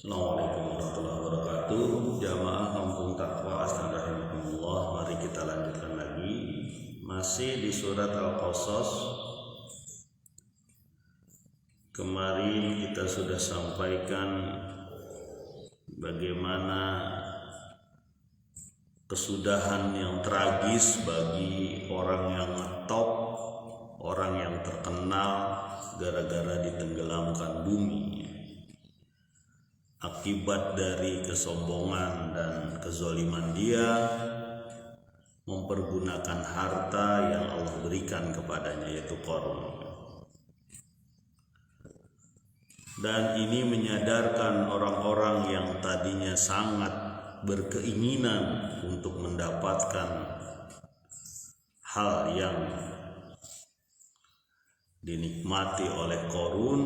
Assalamualaikum warahmatullahi wabarakatuh. Jamaah Kampung Taqwa Astagfirullahaladzim. Mari kita lanjutkan lagi. Masih di surat Al-Qasas. Kemarin kita sudah sampaikan bagaimana kesudahan yang tragis bagi orang yang ngetop, orang yang terkenal gara-gara ditenggelamkan bumi akibat dari kesombongan dan kezaliman dia mempergunakan harta yang Allah berikan kepadanya, yaitu Qarun. Dan ini menyadarkan orang-orang yang tadinya sangat berkeinginan untuk mendapatkan hal yang dinikmati oleh Qarun.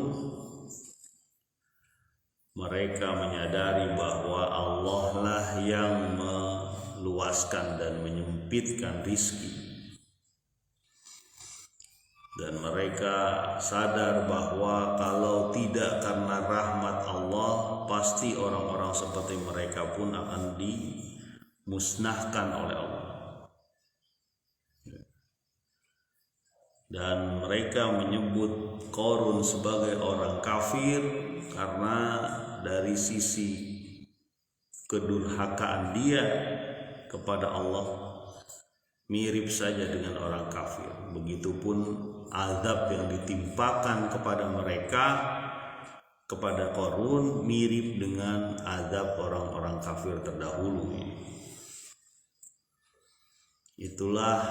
Mereka menyadari bahwa Allah lah yang meluaskan dan menyempitkan rizki, dan mereka sadar bahwa kalau tidak karena rahmat Allah, pasti orang-orang seperti mereka pun akan dimusnahkan oleh Allah. Dan mereka menyebut Qarun sebagai orang kafir karena dari sisi kedurhakaan dia kepada Allah mirip saja dengan orang kafir. Begitupun azab yang ditimpakan kepada mereka, kepada Qarun, mirip dengan azab orang-orang kafir terdahulu. Itulah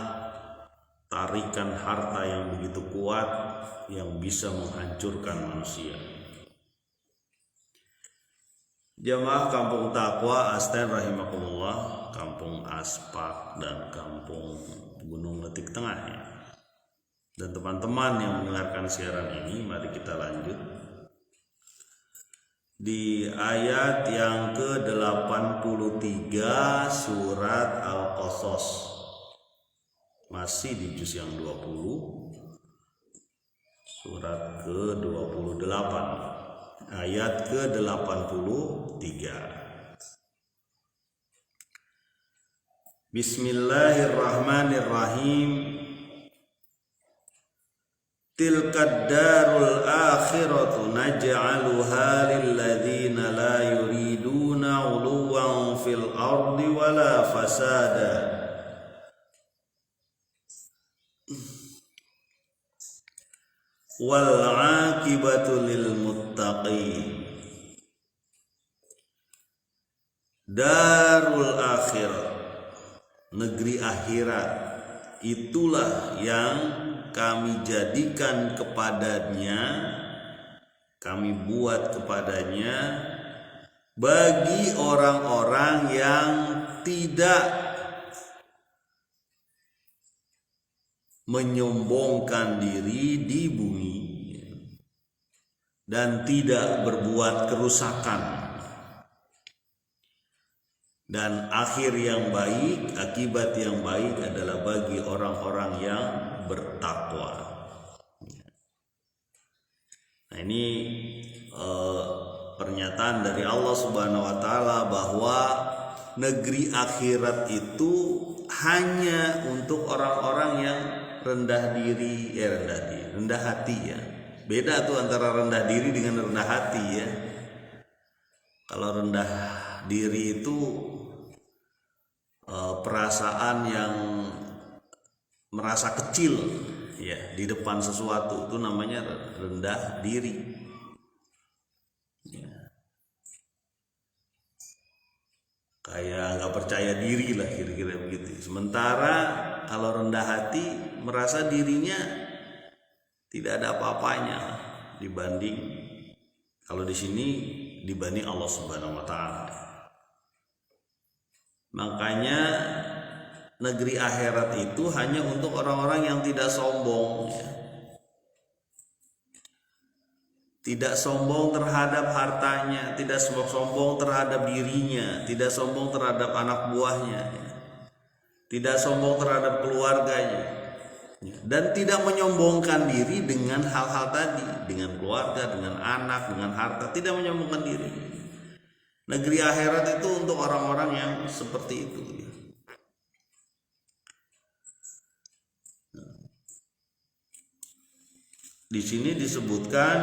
tarikan harta yang begitu kuat yang bisa menghancurkan manusia. Jamaah Kampung Taqwa Astain rahimakumullah, Kampung Aspak dan Kampung Gunung Letik Tengah ya. Dan teman-teman yang mendengarkan siaran ini, mari kita lanjut di ayat yang ke-83 surat Al-Qasas. Masih di juz yang 20, surat ke-28, ayat ke-83. Bismillahirrahmanirrahim. Tilkad darul akhiratu naj'aluha lilladzina la yuriduna 'uluwan fil ardi wala fasada. Wal 'aqibatu lil muttaqin. Darul akhirat, negeri akhirat, itulah yang kami jadikan kepadanya, kami buat kepadanya bagi orang-orang yang tidak menyombongkan diri di bumi dan tidak berbuat kerusakan. Dan akhir yang baik, akibat yang baik adalah bagi orang-orang yang bertakwa. Nah, ini pernyataan dari Allah Subhanahu wa taala bahwa negeri akhirat itu hanya untuk orang-orang yang rendah hati ya. Beda tuh antara rendah diri dengan rendah hati ya. Kalau rendah diri itu perasaan yang merasa kecil ya di depan sesuatu, itu namanya rendah diri ya. Kayak nggak percaya diri lah kira-kira begitu. Sementara kalau rendah hati merasa dirinya tidak ada apa-apanya dibanding, kalau di sini dibanding Allah Subhanahu wa taala. Makanya negeri akhirat itu hanya untuk orang-orang yang tidak sombong ya. Tidak sombong terhadap hartanya, tidak sombong terhadap dirinya, tidak sombong terhadap anak buahnya, tidak sombong terhadap keluarganya, dan tidak menyombongkan diri dengan hal-hal tadi, dengan keluarga, dengan anak, dengan harta, tidak menyombongkan diri. Negeri akhirat itu untuk orang-orang yang seperti itu. Di sini disebutkan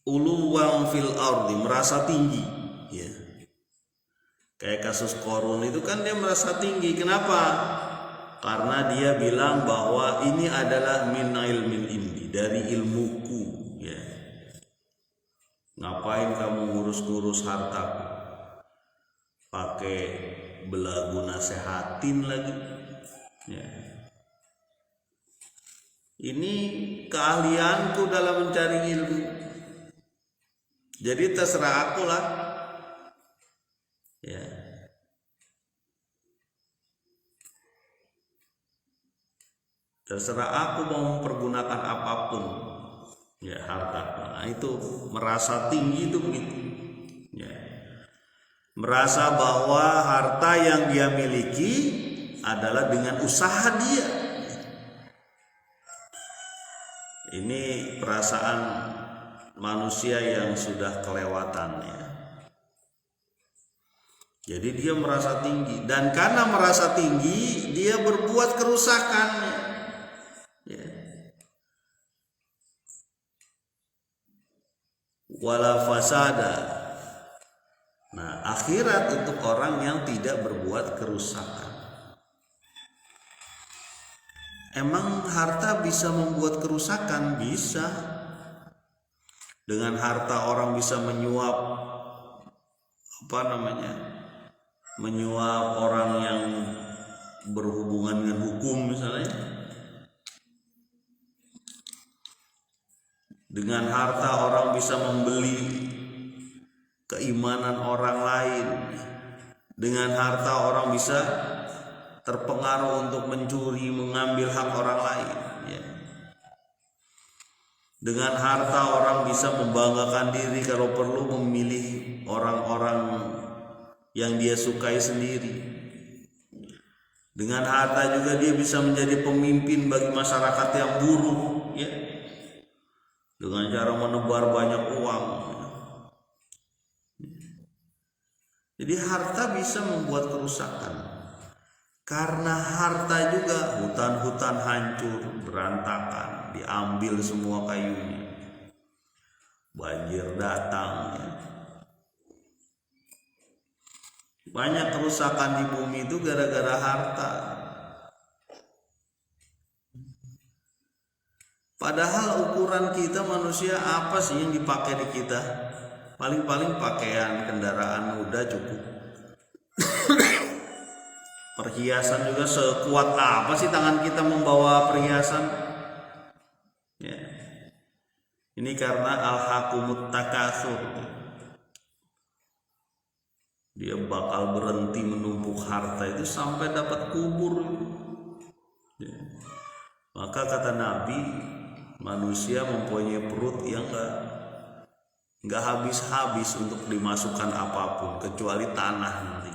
uluwang fil ardi, merasa tinggi, ya. Kayak kasus Qarun itu kan dia merasa tinggi. Kenapa? Karena dia bilang bahwa ini adalah min ilmin indi, dari ilmuku, ya. Ngapain kamu ngurus-ngurus hartaku? Pakai belagu nasehatin lagi, ya. Ini keahlianku dalam mencari ilmu. Jadi terserah aku lah, ya. Terserah aku mau mempergunakan apapun, ya, harta. Nah, itu merasa tinggi itu begitu, ya. Merasa bahwa harta yang dia miliki adalah dengan usaha dia. Ini perasaan manusia yang sudah kelewatan, ya. Jadi dia merasa tinggi, dan karena merasa tinggi dia berbuat kerusakan, ya. Wala fasada. Nah, akhirat untuk orang yang tidak berbuat kerusakan. Emang harta bisa membuat kerusakan? Bisa. Dengan harta orang bisa menyuap menyuap orang yang berhubungan dengan hukum misalnya. Dengan harta orang bisa membeli keimanan orang lain. Dengan harta orang bisa terpengaruh untuk mencuri, mengambil hak orang lain, ya. Dengan harta orang bisa membanggakan diri, kalau perlu memilih orang-orang yang dia sukai sendiri. Dengan harta juga dia bisa menjadi pemimpin bagi masyarakat yang buruk, ya. Dengan cara menebar banyak uang. Jadi harta bisa membuat kerusakan. Karena harta juga hutan-hutan hancur, berantakan, diambil semua kayunya. Banjir datang, ya. Banyak kerusakan di bumi itu gara-gara harta. Padahal ukuran kita manusia apa sih yang dipakai di kita? Paling-paling pakaian, kendaraan udah cukup. Perhiasan juga sekuat apa sih tangan kita membawa perhiasan? Ya. Ini karena al-hakumut takatsur. Dia bakal berhenti menumpuk harta itu sampai dapat kubur. Ya. Maka kata Nabi, manusia mempunyai perut yang enggak habis-habis untuk dimasukkan apapun kecuali tanah nanti.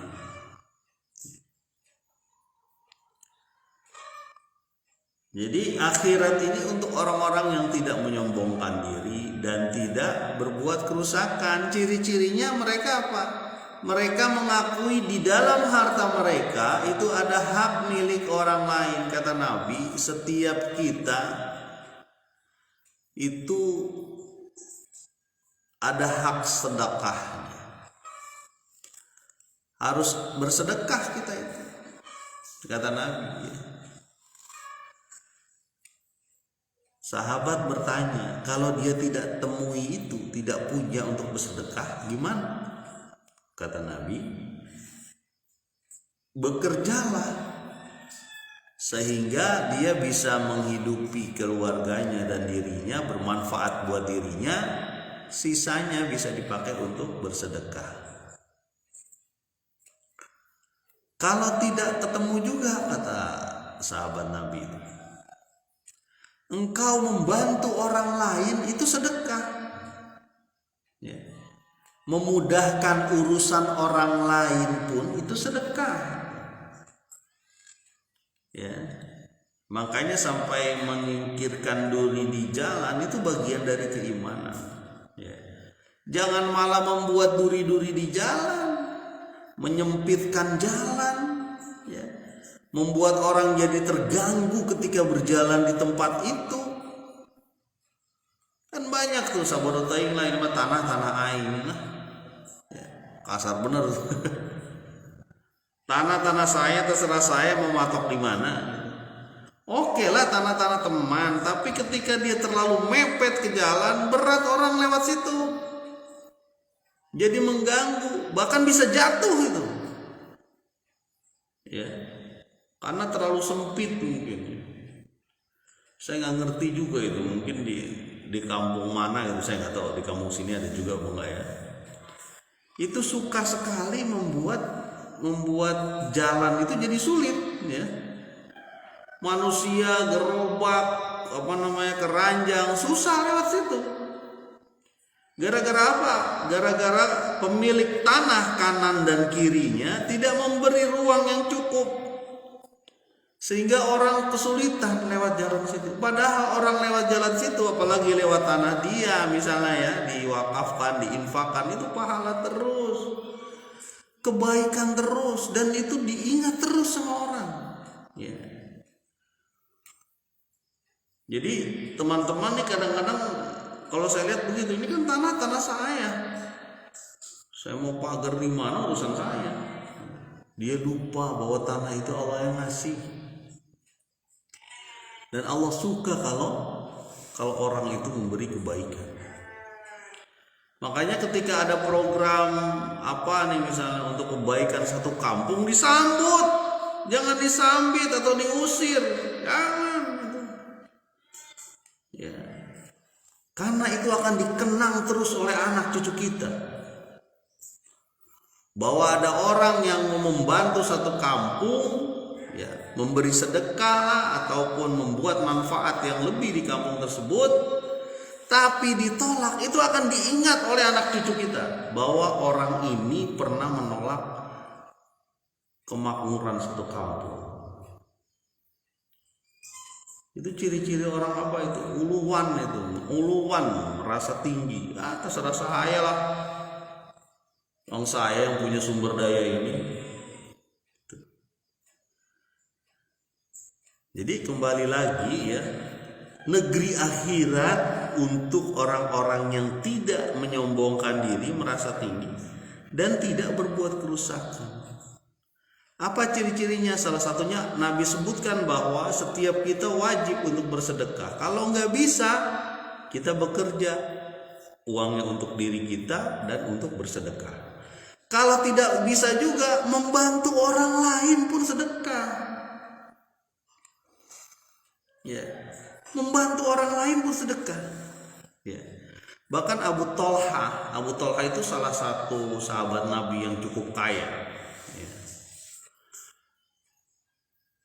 Jadi akhirat ini untuk orang-orang yang tidak menyombongkan diri dan tidak berbuat kerusakan. Ciri-cirinya mereka apa? Mereka mengakui di dalam harta mereka itu ada hak milik orang lain. Kata Nabi, setiap kita itu ada hak sedekahnya. Harus bersedekah kita itu. Kata Nabi, ya. Sahabat bertanya, kalau dia tidak temui itu, tidak punya untuk bersedekah, gimana? Kata Nabi, bekerjalah sehingga dia bisa menghidupi keluarganya dan dirinya, bermanfaat buat dirinya, sisanya bisa dipakai untuk bersedekah. Kalau tidak ketemu juga, kata sahabat Nabi itu, engkau membantu orang lain itu sedekah, ya. Memudahkan urusan orang lain pun itu sedekah, ya. Makanya sampai menyingkirkan duri di jalan itu bagian dari keimanan, ya. Jangan malah membuat duri-duri di jalan, menyempitkan jalan, ya. Membuat orang jadi terganggu ketika berjalan di tempat itu. Kan banyak tuh sabodo teuing lah ini mah tanah aing lah. Ya, kasar bener. Tanah saya terserah saya mau matok di mana. Oke lah tanah teman, tapi ketika dia terlalu mepet ke jalan, berat orang lewat situ. Jadi mengganggu, bahkan bisa jatuh itu. Ya. Karena terlalu sempit mungkin. Saya nggak ngerti juga itu, mungkin di kampung mana itu saya nggak tahu, di kampung sini ada juga apa enggak ya. Itu suka sekali membuat jalan itu jadi sulit, ya. Manusia gerobak keranjang susah lewat situ. Gara-gara apa? Gara-gara pemilik tanah kanan dan kirinya tidak memberi ruang yang cukup. Sehingga orang kesulitan lewat jalan situ. Padahal orang lewat jalan situ, apalagi lewat tanah dia misalnya ya, diwakafkan, diinfakkan, itu pahala terus, kebaikan terus, dan itu diingat terus sama orang. Ya. Jadi teman-teman nih kadang-kadang kalau saya lihat begitu, ini kan tanah saya. Saya mau pagar di mana urusan saya. Dia lupa bahwa tanah itu Allah yang ngasih. Dan Allah suka kalau orang itu memberi kebaikan. Makanya ketika ada program apa nih misalnya untuk kebaikan satu kampung, disambut, jangan disambit atau diusir, jangan. Ya, karena itu akan dikenang terus oleh anak cucu kita. Bahwa ada orang yang membantu satu kampung, ya, memberi sedekah lah, ataupun membuat manfaat yang lebih di kampung tersebut, tapi ditolak, itu akan diingat oleh anak cucu kita bahwa orang ini pernah menolak kemakmuran satu kampung. Itu ciri-ciri orang apa itu? Uluan, merasa tinggi. Terserah saya lah. Orang saya yang punya sumber daya ini. Jadi kembali lagi ya, negeri akhirat untuk orang-orang yang tidak menyombongkan diri, merasa tinggi, dan tidak berbuat kerusakan. Apa ciri-cirinya? Salah satunya Nabi sebutkan bahwa setiap kita wajib untuk bersedekah. Kalau nggak bisa, kita bekerja, uangnya untuk diri kita dan untuk bersedekah. Kalau tidak bisa juga, membantu orang lain pun sedekah. Ya, membantu orang lain pun sedekah. Ya. Bahkan Abu Tolha itu salah satu sahabat Nabi yang cukup kaya. Ya.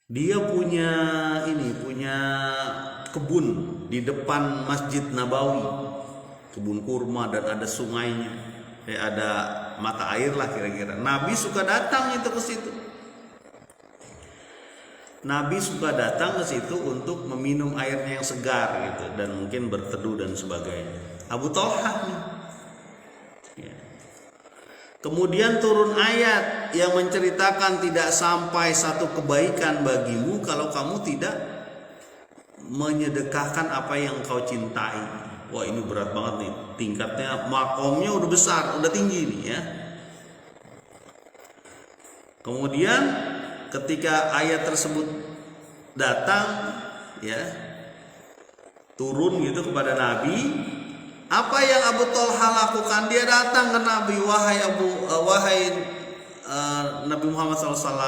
Dia punya kebun di depan Masjid Nabawi, kebun kurma, dan ada sungainya, ada mata air lah kira-kira. Nabi suka datang itu ke situ. Nabi suka datang ke situ untuk meminum airnya yang segar gitu, dan mungkin berteduh dan sebagainya. Abu Tolha nih. Ya. Kemudian turun ayat yang menceritakan tidak sampai satu kebaikan bagimu kalau kamu tidak menyedekahkan apa yang kau cintai. Wah, ini berat banget nih, tingkatnya, makomnya udah besar, udah tinggi nih ya. Kemudian ketika ayat tersebut datang ya, turun gitu kepada Nabi, apa yang Abu Tolha lakukan? Dia datang ke Nabi, wahai Nabi Muhammad SAW,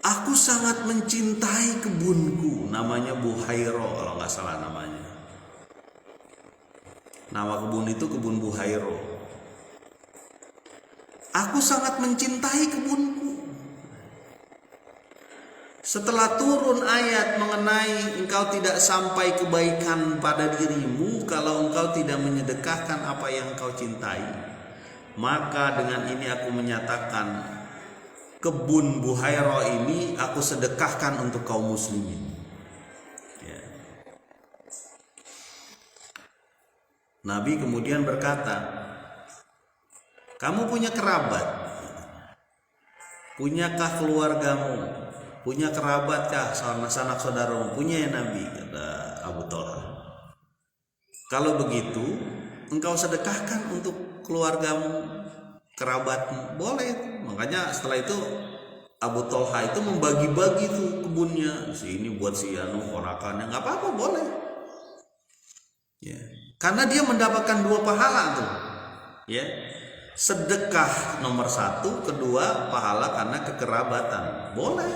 aku sangat mencintai kebunku, namanya Buhairo kalau nggak salah namanya. Nama kebun itu kebun Buhairo. Aku sangat mencintai kebunku. Setelah turun ayat mengenai engkau tidak sampai kebaikan pada dirimu kalau engkau tidak menyedekahkan apa yang engkau cintai, maka dengan ini aku menyatakan kebun Buhairo ini aku sedekahkan untuk kaum muslimin. Ya. Nabi kemudian berkata, kamu punya kerabat? Punyakah keluargamu? Punya kerabatkah sanak saudaramu? Punya ya Nabi, kata Abu Thalha. Kalau begitu, engkau sedekahkan untuk keluargamu, kerabatmu. Boleh. Makanya setelah itu Abu Thalha itu membagi-bagi tuh kebunnya. Si ini buat si anu ponakannya, nggak apa-apa, boleh. Ya. Karena dia mendapatkan 2 pahala tuh. Ya. Sedekah nomor 1, kedua pahala karena kekerabatan. Boleh.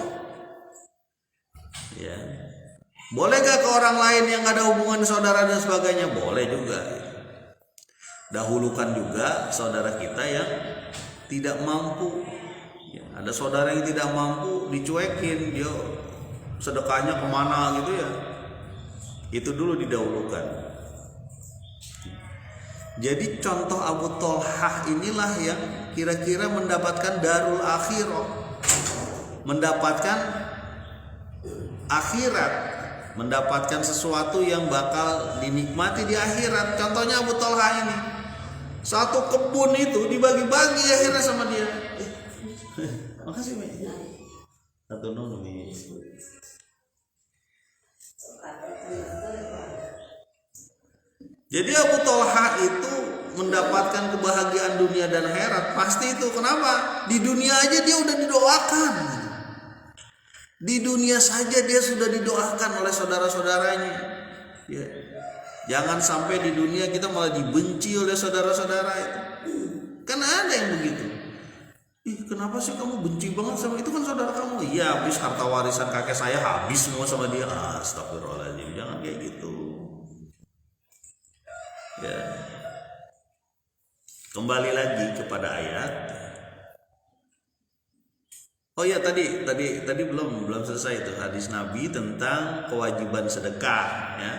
Ya. Boleh gak ke orang lain yang ada hubungan saudara dan sebagainya? Boleh juga. Dahulukan juga saudara kita yang tidak mampu. Ya, ada saudara yang tidak mampu, dicuekin, dia sedekahnya kemana gitu ya. Itu dulu didahulukan. Jadi contoh Abu Thalha inilah yang kira-kira mendapatkan darul akhirah, mendapatkan akhirat, mendapatkan sesuatu yang bakal dinikmati di akhirat. Contohnya Abu Thalha ini, satu kebun itu dibagi-bagi akhirnya sama dia. Makasih Mi. Satu nol Mi. Jadi Abu Thalha itu mendapatkan kebahagiaan dunia dan akhirat. Pasti itu. Kenapa? Di dunia aja dia udah didoakan. Di dunia saja dia sudah didoakan oleh saudara-saudaranya. Ya. Jangan sampai di dunia kita malah dibenci oleh saudara-saudara itu. Kan ada yang begitu. Ih, kenapa sih kamu benci banget sama itu, kan saudara kamu? Iya, habis harta warisan kakek saya habis semua sama dia. Astagfirullahaladzim. Jangan kayak gitu. Ya. Kembali lagi kepada ayat. Oh ya, tadi belum selesai itu hadis Nabi tentang kewajiban sedekah ya.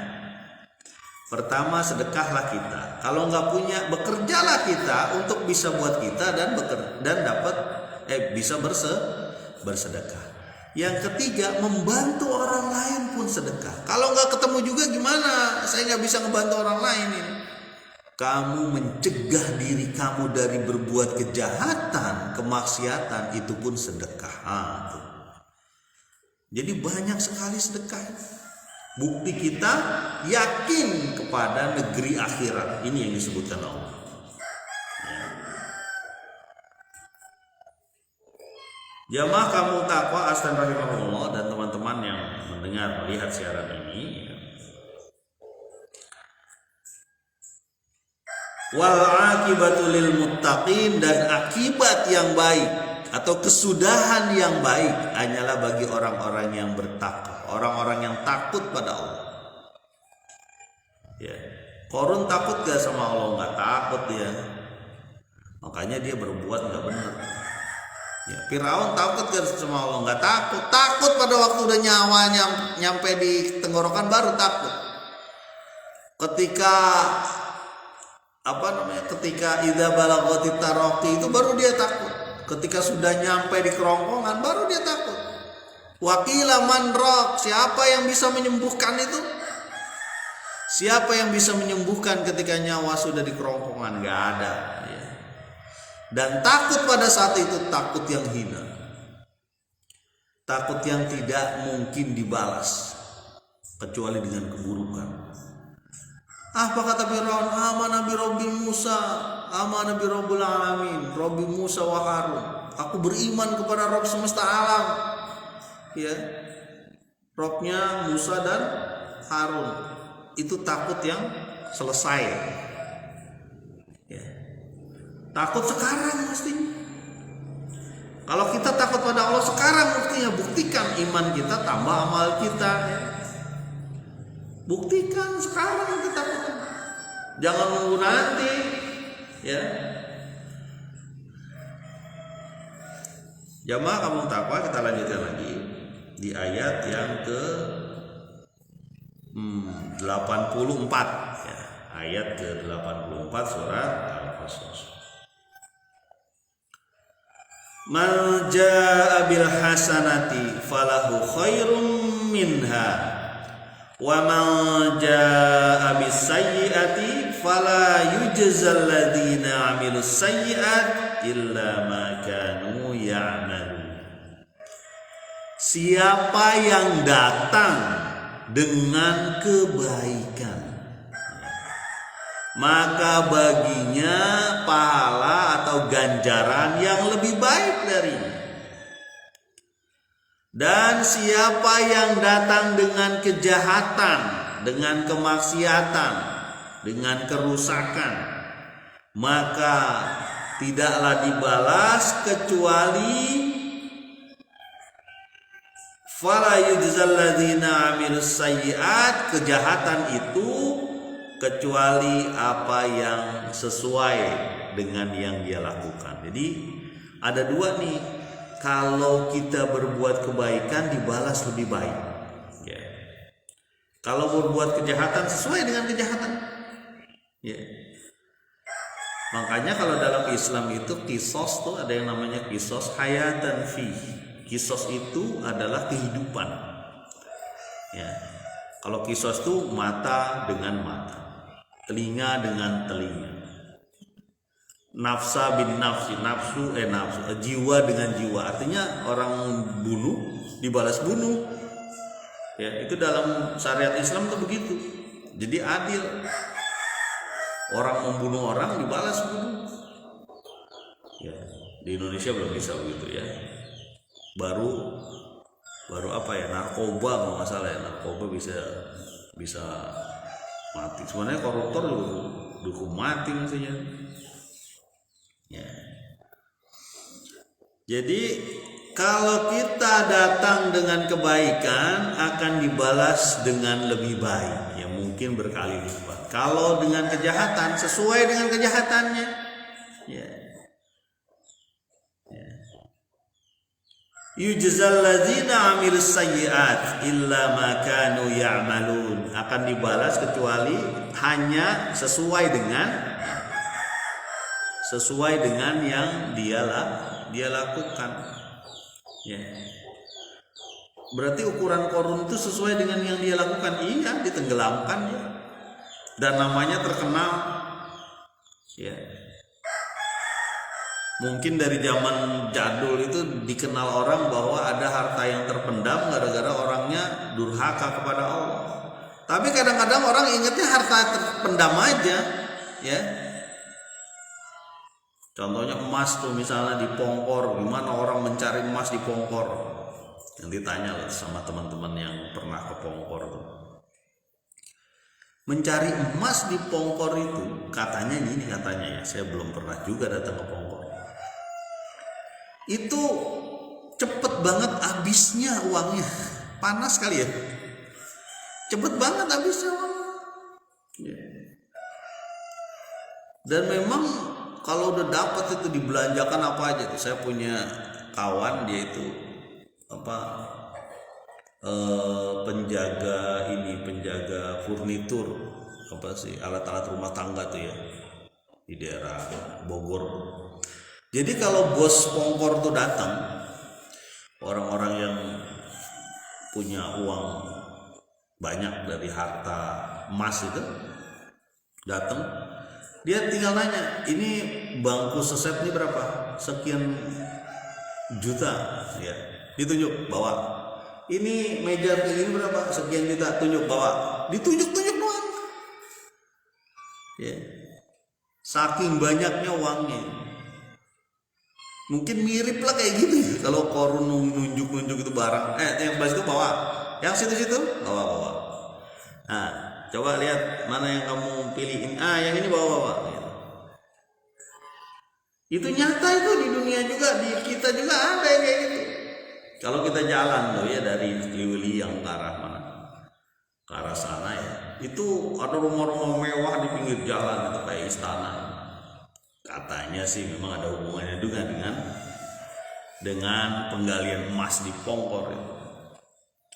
Pertama, sedekahlah kita. Kalau nggak punya, bekerjalah kita untuk bisa buat kita dan dapat bisa bersedekah. Yang ketiga, membantu orang lain pun sedekah. Kalau nggak ketemu juga gimana? Saya nggak bisa ngebantu orang lain ini. Kamu mencegah diri kamu dari berbuat kejahatan, kemaksiatan, itu pun sedekah. Jadi banyak sekali sedekah. Bukti kita yakin kepada negeri akhirat. Ini yang disebutkan Allah. Jamaah kamu takwa astan rahimahullah dan teman-teman yang mendengar melihat siaran ini. Wal akibatu lil muttaqin, dan akibat yang baik atau kesudahan yang baik hanyalah bagi orang-orang yang bertakwa, orang-orang yang takut pada Allah. Ya, Qarun takut gak sama Allah? Nggak takut dia, makanya dia berbuat nggak benar. Ya, Firaun takut gak sama Allah? Nggak takut. Takut pada waktu udah nyawanya nyampe di tenggorokan baru takut. Ketika idza balagati taraqi itu baru dia takut. Ketika sudah nyampe di kerongkongan baru dia takut. Waqila man raq, siapa yang bisa menyembuhkan itu? Siapa yang bisa menyembuhkan ketika nyawa sudah di kerongkongan? Gak ada ya. Dan takut pada saat itu takut yang hina, takut yang tidak mungkin dibalas kecuali dengan keburukan. Apa kata Firaun? Amana bi Rabbil Musa, amana bi Rabbil Alamin, Rabbi Musa wa Harun. Aku beriman kepada Rabb semesta alam. Ya. Rabbnya Musa dan Harun. Itu takut yang selesai. Ya. Takut sekarang mestinya. Kalau kita takut pada Allah sekarang, mestinya buktikan iman kita, tambah amal kita. Ya. Buktikan sekarang kita takut. Jangan nunggu nanti. Ya. Jamaah kamu takwa, kita lanjutkan lagi di ayat yang ke 84 ya. Ayat ke 84 surat Al-Qasas. Man jaa bil hasanati falahu khairum minha Wa man jaa bis-sayyi'ati fala yujzal ladzina 'amilus sayyi'at illa ma kanu ya'malun. Siapa yang datang dengan kebaikan, maka baginya pahala atau ganjaran yang lebih baik darinya. Dan siapa yang datang dengan kejahatan, dengan kemaksiatan, dengan kerusakan, maka tidaklah dibalas kecuali fala yujzal ladzina 'amilus sayyi'at, kejahatan itu kecuali apa yang sesuai dengan yang dia lakukan. Jadi ada dua nih, kalau kita berbuat kebaikan dibalas lebih baik ya. Kalau berbuat kejahatan sesuai dengan kejahatan ya. Makanya kalau dalam Islam itu kisos tuh ada yang namanya kisos hayatan fi. Kisos itu adalah kehidupan ya. Kalau kisos tuh mata dengan mata, telinga dengan telinga, nafsa bin nafsi, nafsu jiwa dengan jiwa. Artinya orang bunuh dibalas bunuh ya. Itu dalam syariat Islam tuh begitu. Jadi adil, orang membunuh orang dibalas bunuh ya. Di Indonesia belum bisa begitu ya. Baru apa ya, narkoba kalau nggak salah ya, narkoba bisa mati. Sebenarnya koruptor juga dihukum mati maksudnya ya. Jadi kalau kita datang dengan kebaikan akan dibalas dengan lebih baik ya, mungkin berkali lipat. Kalau dengan kejahatan sesuai dengan kejahatannya ya. Yujzal ladzina 'amilus sayyi'at illa ma kanu ya'malun, akan dibalas kecuali hanya sesuai dengan yang dia lakukan ya. Berarti ukuran korun itu sesuai dengan yang dia lakukan. Iya, ditenggelamkan ya, dan namanya terkenal ya. Mungkin dari zaman jadul itu dikenal orang bahwa ada harta yang terpendam gara-gara orangnya durhaka kepada Allah. Tapi kadang-kadang orang ingatnya harta terpendam aja ya. Contohnya emas tuh misalnya di Pongkor, gimana orang mencari emas di Pongkor. Yang ditanya sama teman-teman yang pernah ke Pongkor tuh. Mencari emas di Pongkor itu katanya ya, saya belum pernah juga datang ke Pongkor. Itu cepet banget habisnya uangnya, panas kali ya, cepet banget habisnya uangnya ya. Dan memang kalau udah dapat itu dibelanjakan apa aja tuh. Saya punya kawan, dia itu penjaga furnitur, alat-alat rumah tangga tuh ya, di daerah Bogor. Jadi kalau bos Pongkor tuh datang, orang-orang yang punya uang banyak dari harta emas itu datang, dia tinggal nanya, ini bangku seset ini berapa? Sekian juta ya, ditunjuk bawa. Ini meja ini berapa? Sekian juta, tunjuk bawa. Ditunjuk-tunjuk doang ya. Saking banyaknya uangnya. Mungkin mirip lah kayak gitu kalau korun nunjuk itu barang. Yang bas itu bawa, yang situ bawa. Nah, coba lihat mana yang kamu pilihin. Yang ini bawa. Itu nyata itu di dunia juga, di kita juga ada yang kayak gitu. Kalau kita jalan loh ya dari Liwili yang ke arah mana? Ke arah sana ya. Itu ada rumah-rumah mewah di pinggir jalan itu kayak istana. Katanya sih memang ada hubungannya juga dengan penggalian emas di Pongkor itu.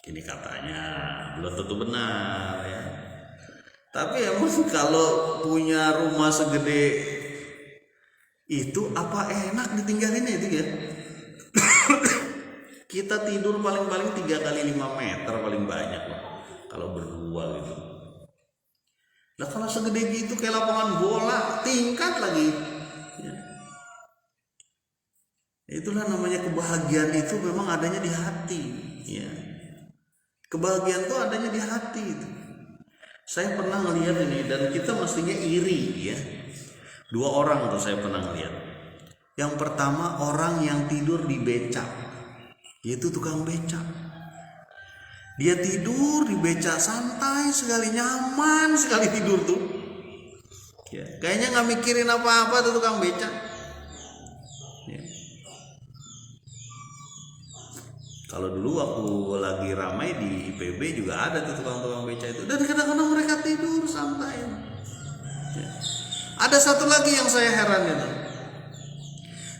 Ini katanya, belum tentu benar ya. Tapi emang kalau punya rumah segede itu apa enak ditinggalinnya itu ya. Kita tidur paling-paling 3 kali 5 meter paling banyak lah. Kalau berdua gitu. Nah kalau segede gitu kayak lapangan bola, tingkat lagi. Ya. Itulah namanya kebahagiaan, itu memang adanya di hati. Ya. Kebahagiaan itu adanya di hati itu. Saya pernah ngelihat ini dan kita mestinya iri ya. 2 orang tuh saya pernah ngelihat. Yang pertama orang yang tidur di becak, yaitu tukang becak. Dia tidur di becak santai sekali, nyaman sekali tidur tuh. Ya, kayaknya nggak mikirin apa-apa tuh tukang becak. Ya. Kalau dulu waktu lagi ramai di IPB juga ada tuh tukang-tukang becak itu. Dan kadang-kadang mereka tidur santai. Ya. Ada satu lagi yang saya heran itu.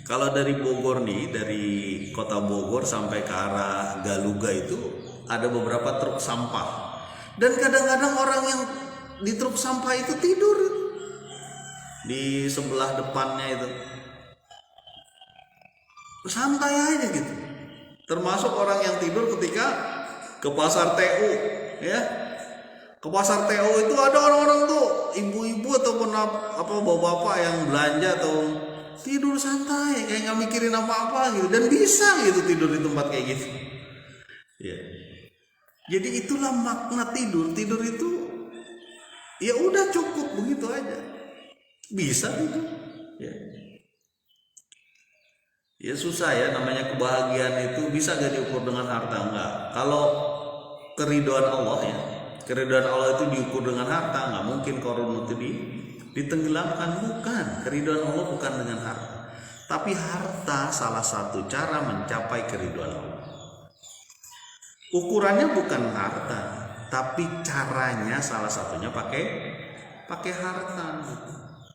Kalau dari Bogor nih, dari kota Bogor sampai ke arah Galuga itu ada beberapa truk sampah. Dan kadang-kadang orang yang di truk sampah itu tidur di sebelah depannya itu. Santai aja gitu. Termasuk orang yang tidur ketika ke pasar TU, ya. Ke pasar TU itu ada orang-orang tuh, ibu-ibu ataupun apa bapak-bapak yang belanja atau tidur santai kayak nggak mikirin apa-apa gitu, dan bisa gitu tidur di tempat kayak gitu. Ya. Jadi itulah makna tidur. Tidur itu ya udah cukup begitu aja. Bisa tidur. Ya. Ya susah ya, namanya kebahagiaan itu bisa gak diukur dengan harta, enggak. Kalau keridhaan Allah ya, keridhaan Allah itu diukur dengan harta, enggak mungkin korun itu ditenggelamkan, bukan. Keridhaan Allah bukan dengan harta. Tapi harta salah satu cara mencapai keridhaan Allah. Ukurannya bukan harta, tapi caranya salah satunya pakai harta.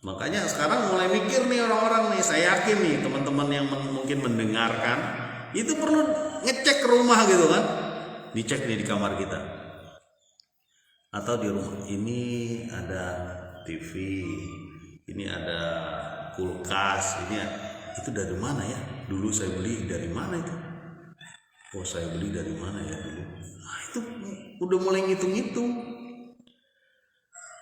Makanya sekarang mulai mikir nih orang-orang nih, saya yakin nih teman-teman yang mungkin mendengarkan itu perlu ngecek ke rumah gitu kan, dicek nih di kamar kita atau di rumah. Ini ada TV, ini ada kulkas, ini itu dari mana ya? Dulu saya beli dari mana itu? Oh saya beli dari mana ya dulu? Nah itu udah mulai ngitung-ngitung.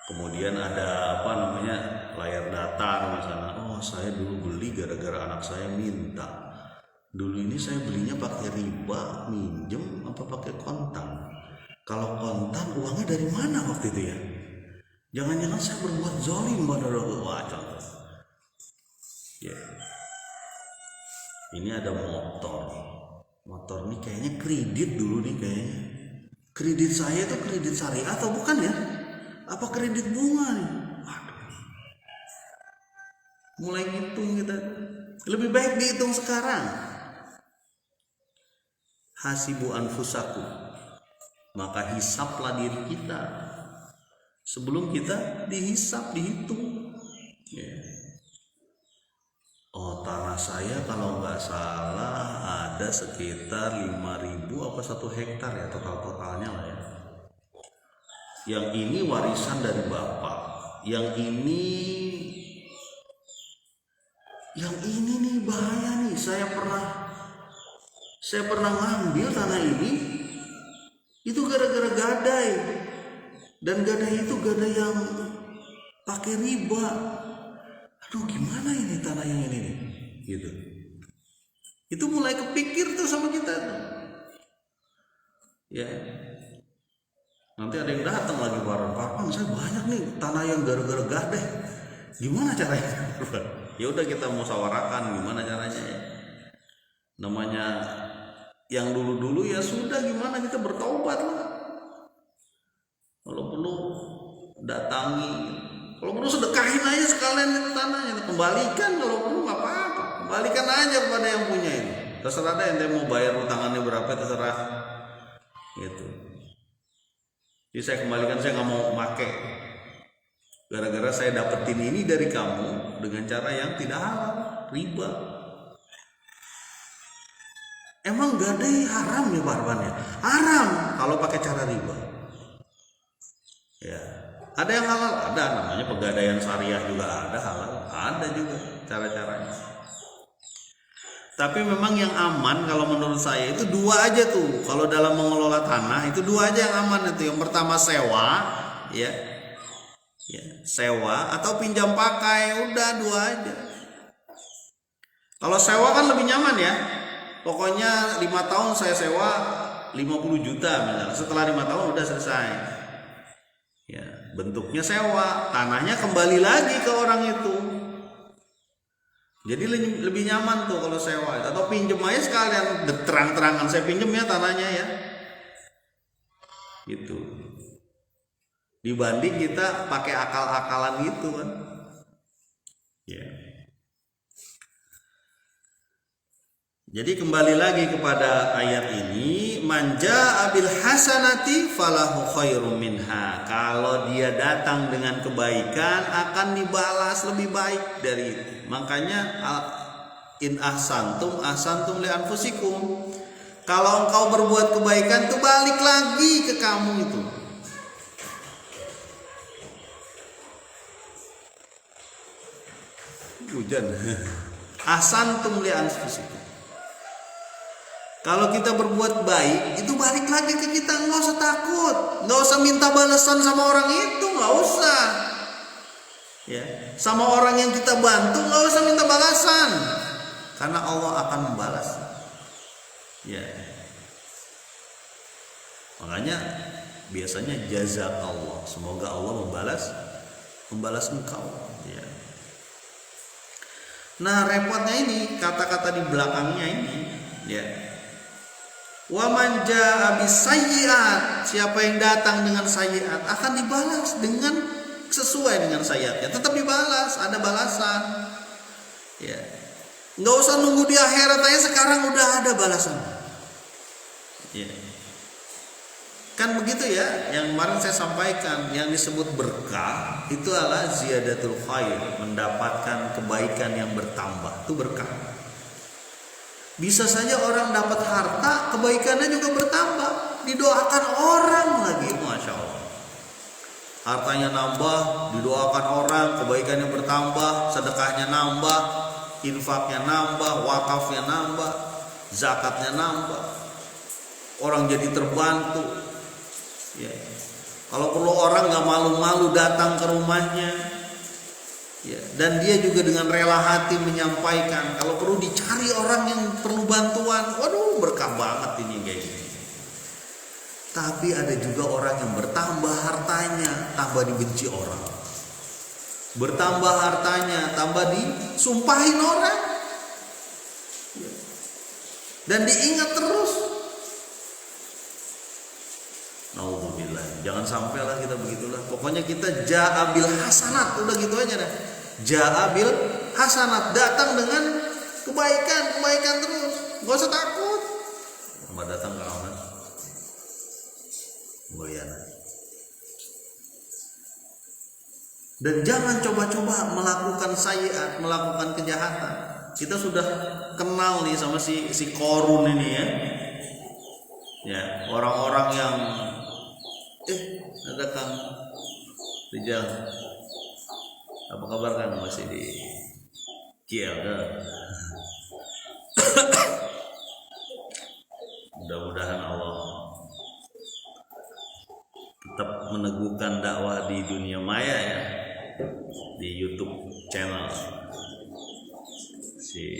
Kemudian ada apa namanya, layar datar misalnya. Oh saya dulu beli gara-gara anak saya minta. Dulu ini saya belinya pakai riba, minjem apa pakai kontan. Kalau kontan uangnya dari mana waktu itu ya? Jangan-jangan saya berbuat zalim pada wah contoh. Ya. Ini ada motor. Motor ini kayaknya kredit dulu nih kayaknya. Kredit saya itu kredit syariah atau bukan ya? Apa kredit bunga nih? Waduh. Mulai ngitung kita. Lebih baik dihitung sekarang. Hasibu anfusakum. Maka hisaplah diri kita sebelum kita dihisap, dihitung. Yeah. Oh tanah saya kalau nggak salah ada sekitar 5.000 apa 1 hektar ya totalnya lah ya. Yang ini warisan dari bapak, yang ini nih bahaya nih. Saya pernah ngambil tanah ini itu gara-gara gadai, dan gadai itu gadai yang pakai riba. Aduh gimana ini tanah yang ini nih gitu. Itu mulai kepikir tuh sama kita tuh. Ya nanti ada yang datang lagi, Pak saya banyak nih tanah yang gara-gara gadai, gimana caranya? Ya udah kita musyawarahkan gimana caranya ya. Namanya yang dulu-dulu ya sudah, gimana kita bertaubat lah. Kalau perlu datangi, kalau perlu sedekahin aja sekalian itu tanahnya, kembalikan. Kalau perlu nggak apa-apa, kembalikan aja kepada yang punya itu. Terserah deh ente mau bayar utangannya berapa, terserah gitu. Jadi saya kembalikan, saya nggak mau pakai. Gara-gara saya dapetin ini dari kamu dengan cara yang tidak halal, riba. Emang gadai haram ya Pak Arwan ya? Haram kalau pakai cara riba. Ya. Ada yang halal, ada, namanya pegadaian syariah juga ada halal, ada juga cara-caranya. Tapi memang yang aman kalau menurut saya itu dua aja tuh. Kalau dalam mengelola tanah itu dua aja yang aman itu. Yang pertama sewa, ya, sewa atau pinjam pakai, udah dua aja. Kalau sewa kan lebih nyaman ya. Pokoknya 5 tahun saya sewa 50 juta misalnya. Setelah 5 tahun udah selesai. Ya, bentuknya sewa, tanahnya kembali lagi ke orang itu. Jadi lebih nyaman tuh kalau sewa. Atau pinjem aja sekalian, terang-terangan saya pinjem ya tanahnya ya. Gitu. Dibanding kita pakai akal-akalan gitu kan. Ya. Jadi kembali lagi kepada ayat ini, manja abil hasanati falahu khairum minha. Kalau dia datang dengan kebaikan akan dibalas lebih baik dari itu. Makanya in ahsantum ahsantum li anfusikum. Kalau engkau berbuat kebaikan itu balik lagi ke kamu itu. Hujan. Ahsantum li anfusikum. Kalau kita berbuat baik, itu balik lagi ke kita, nggak usah takut, nggak usah minta balasan sama orang itu, nggak usah. Ya, sama orang yang kita bantu nggak usah minta balasan, karena Allah akan membalas. Ya, makanya biasanya jazak Allah, semoga Allah membalas engkau. Ya. Nah repotnya ini kata-kata di belakangnya ini, ya. Wa man jaa bisayyi'at, siapa yang datang dengan sayyi'at akan dibalas dengan sesuai dengan sayyi'atnya, tetap dibalas, ada balasan. Ya. Enggak usah nunggu di akhirat aja, sekarang udah ada balasan. Ya. Kan begitu ya, yang kemarin saya sampaikan, yang disebut berkah itu adalah ziyadatul khair, mendapatkan kebaikan yang bertambah, itu berkah. Bisa saja orang dapat harta, kebaikannya juga bertambah, didoakan orang lagi, masya Allah. Hartanya nambah, didoakan orang, kebaikannya bertambah, sedekahnya nambah, infaknya nambah, wakafnya nambah, zakatnya nambah, orang jadi terbantu. Ya. Kalau perlu orang nggak malu-malu datang ke rumahnya. Ya, dan dia juga dengan rela hati menyampaikan. Kalau perlu dicari orang yang perlu bantuan, waduh berkah banget ini kayak gini. Tapi ada juga orang yang bertambah hartanya, tambah dibenci orang. Bertambah hartanya, tambah disumpahin orang. Ya. Dan diingat terus. Nauzubillah, jangan sampailah kita begitulah. Pokoknya kita ja'abil hasanat, udah gitu aja dah. Ja'abil hasanat, datang dengan kebaikan terus. Gak usah takut. Mau datang ke aman. Mulyana. Dan jangan coba-coba melakukan sayyi'at, melakukan kejahatan. Kita sudah kenal nih sama si Korun ini ya. Ya, orang-orang yang ada Kang Rijal, apa kabar Kang, masih di Kiel? Mudah-mudahan Allah tetap meneguhkan dakwah di dunia maya ya, di YouTube channel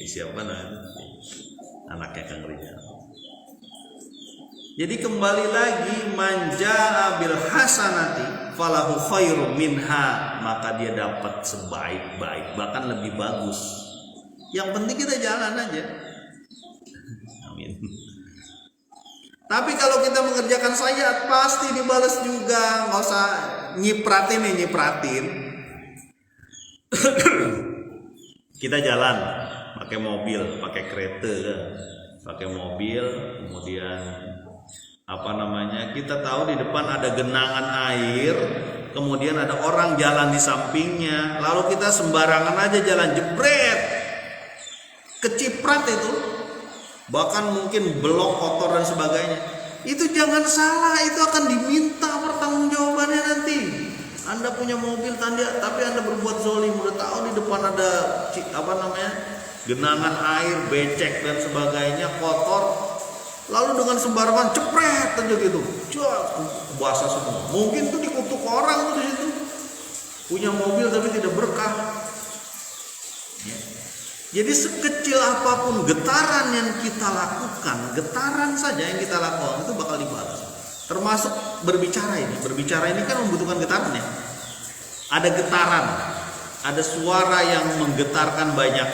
siapa namanya, anaknya Kang Rijal. Jadi kembali lagi, manja bil hasanati falahu khairum minha, maka dia dapat sebaik-baik, bahkan lebih bagus. Yang penting kita jalan aja. Amin. Tapi kalau kita mengerjakan sayyi'at pasti dibalas juga, nggak usah nyipratin. Kita jalan pakai mobil, pakai kereta, pakai mobil, kemudian kita tahu di depan ada genangan air, kemudian ada orang jalan di sampingnya, lalu kita sembarangan aja jalan, jebret, keciprat itu, bahkan mungkin belok kotor dan sebagainya. Itu jangan salah, itu akan diminta pertanggungjawabannya nanti. Anda punya mobil tapi Anda berbuat zolim, udah tahu di depan ada genangan air, becek dan sebagainya, kotor, lalu dengan sembarangan cepret aja gitu, basah semua. Mungkin tuh dikutuk orang tuh di situ, punya mobil tapi tidak berkah. Ya. Jadi sekecil apapun getaran yang kita lakukan, getaran saja yang kita lakukan itu bakal dibalas. Termasuk berbicara ini. Berbicara ini kan membutuhkan getaran ya. Ada getaran, ada suara yang menggetarkan banyak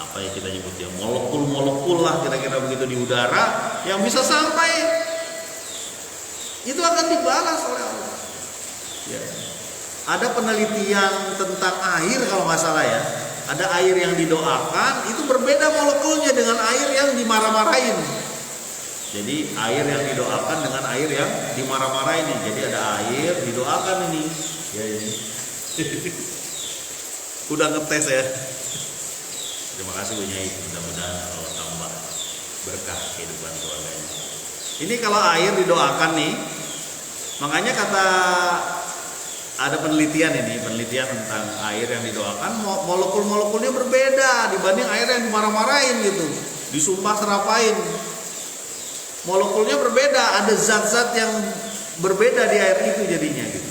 apa ya kita nyebut ya, molekul lah kira-kira begitu di udara yang bisa sampai itu akan dibalas oleh Allah. Ya. Ada penelitian tentang air kalau nggak salah ya. Ada air yang didoakan itu berbeda molekulnya dengan air yang dimarah-marahin. Jadi air yang didoakan dengan air yang dimarah-marahin ini. Jadi ada air didoakan ini. Ya ini. Udah ngetes ya. Terima kasih Bu Nyai. Mudah-mudahan Allah tambah berkah kehidupan keluarganya. Ini kalau air didoakan nih, makanya kata ada penelitian tentang air yang didoakan, molekul-molekulnya berbeda dibanding air yang dimarah-marahin gitu, disumpah serapain. Molekulnya berbeda, ada zat-zat yang berbeda di air itu jadinya gitu.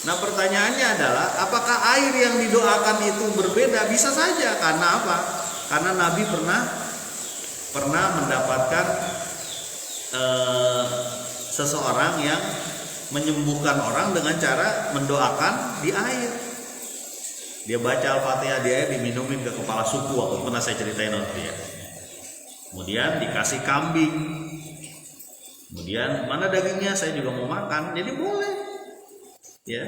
Nah pertanyaannya adalah, apakah air yang didoakan itu berbeda? Bisa saja, karena apa? Karena Nabi pernah mendapatkan seseorang yang menyembuhkan orang dengan cara mendoakan di air. Dia baca Al-Fatihah di air, diminumin ke kepala suku, waktu pernah saya ceritain waktu ya. Kemudian dikasih kambing. Kemudian mana dagingnya, saya juga mau makan, jadi boleh. Ya.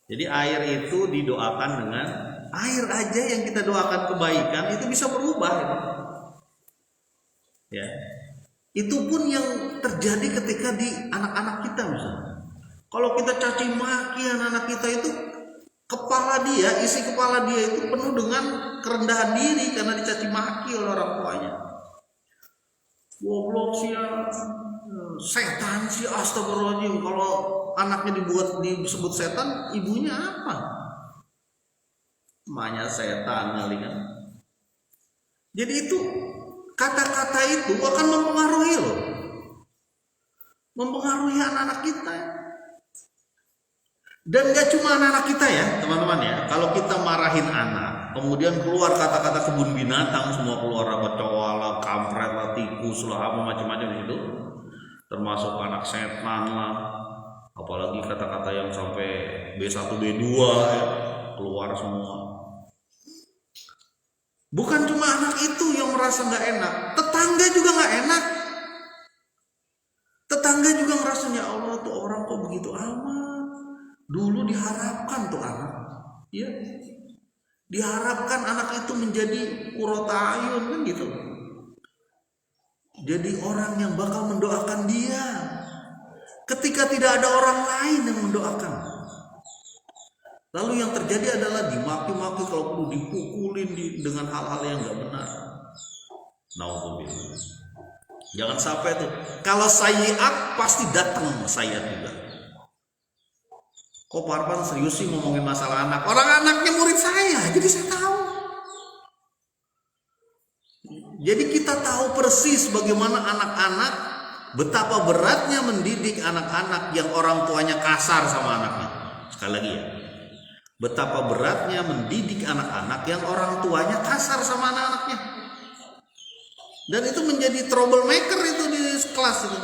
Jadi air itu didoakan dengan air aja yang kita doakan kebaikan itu bisa berubah gitu. Ya. Itu pun yang terjadi ketika di anak-anak kita misalnya. Kalau kita caci maki anak-anak kita itu, isi kepala dia itu penuh dengan kerendahan diri karena dicaci maki oleh orang tuanya. Goblok sih, setan sih, astagfirullahaladzim. Kalau anaknya disebut setan, ibunya apa? Emaknya setan kali kan. Jadi itu kata-kata itu akan mempengaruhi loh. Mempengaruhi anak-anak kita. Dan gak cuma anak-anak kita ya teman-teman ya. Kalau kita marahin anak, kemudian keluar kata-kata kebun binatang, semua keluar, kecoa lah, kampret lah, tikus lah, apa macam-macam itu, termasuk anak setan lah. Apalagi kata-kata yang sampai B1 B2 ya, keluar semua. Bukan cuma anak itu yang merasa gak enak, tetangga juga gak enak. Tetangga juga ngerasa, ya Allah tuh orang kok begitu amat. Dulu diharapkan tuh anak, ya, diharapkan anak itu menjadi qurrata ayun kan gitu. Jadi orang yang bakal mendoakan dia ketika tidak ada orang lain yang mendoakan. Lalu yang terjadi adalah dimaki-maki, kalau perlu dipukulin dengan hal-hal yang gak benar. Nauzubillah. Jangan sampai tuh, kalau sayyiat pasti datang sayyiat juga. Kok Pak Arfan serius sih ngomongin masalah anak? Orang anaknya murid saya, jadi saya tahu. Jadi kita tahu persis bagaimana anak-anak, betapa beratnya mendidik anak-anak yang orang tuanya kasar sama anaknya. Sekali lagi ya, betapa beratnya mendidik anak-anak yang orang tuanya kasar sama anak-anaknya. Dan itu menjadi troublemaker itu di kelas itu.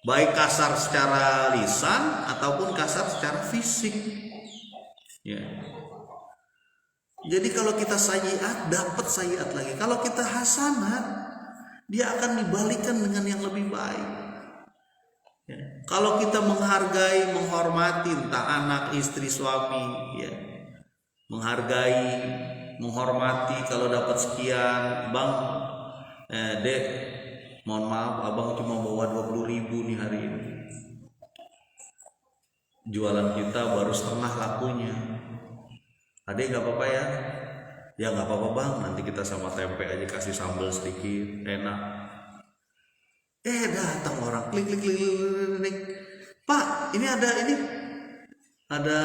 Baik kasar secara lisan ataupun kasar secara fisik. Ya. Jadi kalau kita sayyiat, dapat sayyiat lagi. Kalau kita hasanat, dia akan dibalikan dengan yang lebih baik. Ya. Kalau kita menghargai, menghormati entah anak, istri, suami, ya. Menghargai, menghormati, kalau dapat sekian, bang, dek, mohon maaf abang cuma bawa 20.000 nih hari ini. Jualan kita baru setengah lakunya. Adek gak apa-apa ya? Ya gak apa-apa bang, nanti kita sama tempe aja kasih sambal sedikit, enak. Datang orang, klik. Pak, ini ada ini. ada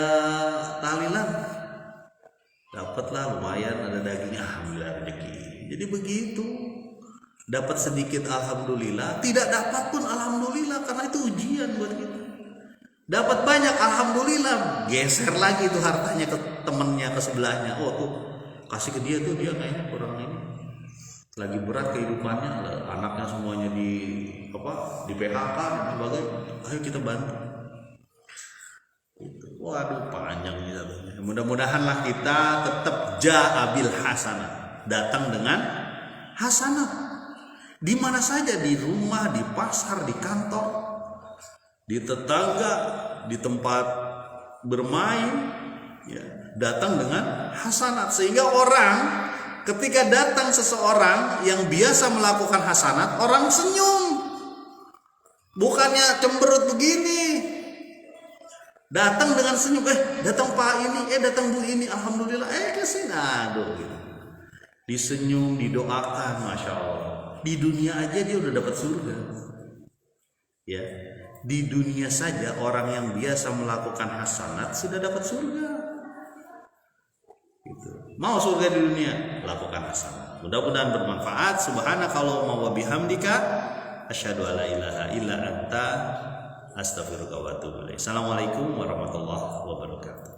tahlilan, dapatlah lumayan, ada daging, alhamdulillah rezeki. Jadi begitu, dapat sedikit alhamdulillah, tidak dapat pun alhamdulillah, karena itu ujian buat kita. Dapat banyak alhamdulillah, geser lagi tuh hartanya ke temennya, ke sebelahnya. Oh tuh kasih ke dia tuh, dia kayaknya kurang ini, lagi berat kehidupannya, anaknya semuanya di PHK dan sebagainya, ayo kita bantu. Waduh panjang nih katanya. Mudah-mudahanlah kita tetap ja'abil hasanah, datang dengan hasanah di mana saja, di rumah, di pasar, di kantor, di tetangga, di tempat bermain, ya, datang dengan hasanat, sehingga orang ketika datang seseorang yang biasa melakukan hasanat, orang senyum, bukannya cemberut begini. Datang dengan senyum, datang Pak ini, datang Bu ini, alhamdulillah, kesini, aduh, gitu. Disenyum, didoakan, masya Allah. Di dunia aja dia udah dapat surga. Ya, di dunia saja orang yang biasa melakukan hasanat sudah dapat surga. Gitu. Mau surga di dunia, lakukan hasanat. Mudah-mudahan bermanfaat. Subhanakallahumma wa bihamdika, asyhadu alla ilaha illa anta, astaghfiruka wa atubu ilaik. Assalamualaikum warahmatullahi wabarakatuh.